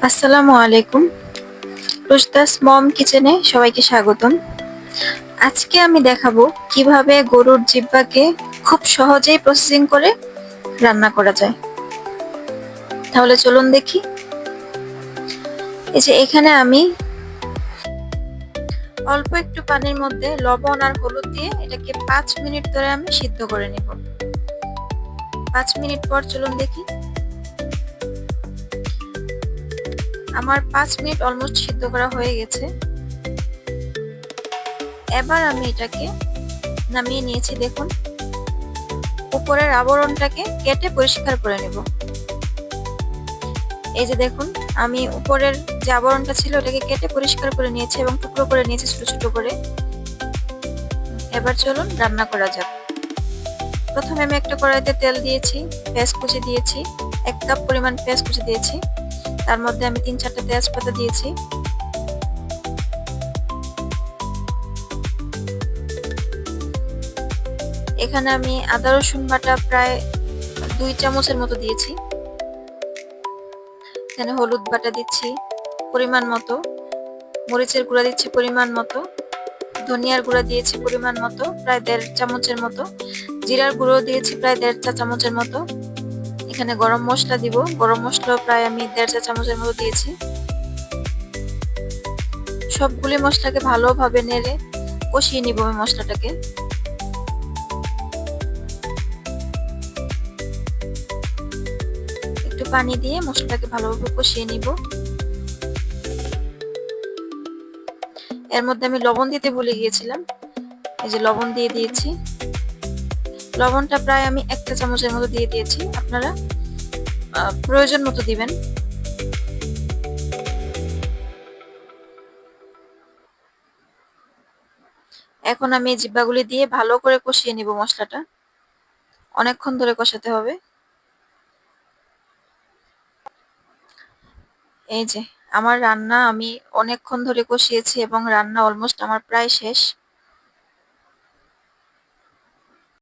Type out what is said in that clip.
আসসালামু আলাইকুম। রুশদাস মম কিচেনে সবাইকে স্বাগতম। আজকে আমি দেখাবো কিভাবে গরুর জিহ্বাকে খুব সহজেই প্রসেসিং করে রান্না করা যায়। তাহলে চলুন দেখি। এই যে এখানে আমি অল্প একটু পানির মধ্যে লবণ আর হলুদ দিয়ে এটাকে 5 মিনিট ধরে আমি সিদ্ধ করে নিব। 5 মিনিট পর চলুন দেখি। আমার 5 মিনিট অলমোস্ট সিদ্ধ করা হয়ে গেছে। এবার আমি এটাকে নামিয়ে নিয়েছি। দেখুন, উপরের আবরণটাকে কেটে পরিষ্কার করে নেব। এই যে দেখুন, আমি উপরের যে আবরণটা ছিল ওটাকে কেটে পরিষ্কার করে নিয়েছি এবং টুকরো করে নিয়েছি ছোট ছোট করে। এবার চলুন রান্না করা যাক। প্রথমে আমি একটা কড়াইতে তেল দিয়েছি, পেঁয়াজ কুচি দিয়েছি, 1 কাপ পরিমাণ পেঁয়াজ কুচি দিয়েছি। তার মধ্যে আমি 3-4টা তেজপাতা দিয়েছি। এখানে আমি আদা রসুন বাটা প্রায় 2 চামচের মতো দিয়েছি। এখানে হলুদ বাটা দিচ্ছি পরিমাণ মতো, মরিচের গুঁড়া দিচ্ছি পরিমাণ মতো, ধনিয়ার গুঁড়া দিয়েছি পরিমাণ মতো প্রায় 1.5 চামচের মতো, জিরার গুঁড়ো দিয়েছি প্রায় 1.5 চা চামচের মতো। এখানে গরম মশলা দিব, গরম মশলা প্রায় আমি 1.5 চা চামচের মতো দিয়েছি। সবগুলি মশলাকে ভালোভাবে নেড়ে কষিয়ে নিব আমি মশলাটাকে। একটু পানি দিয়ে মশলাটাকে ভালোভাবে কষিয়ে নিব। এর মধ্যে আমি লবণ দিতে ভুলে গিয়েছিলাম। এই যে লবণ দিয়ে দিয়েছি। লবণটা প্রায় আমি 1 চা চামচের মতো দিয়ে দিয়েছি। আপনারা প্রয়োজন মতো দিবেন। এখন আমি এই জিব্বাগুলি দিয়ে ভালো করে কষিয়ে নিব মশলাটা। অনেকক্ষণ ধরে কষাতে হবে। এই যে আমার রান্না আমি অনেকক্ষণ ধরে কষিয়েছি এবং রান্না অলমোস্ট আমার প্রায় শেষ।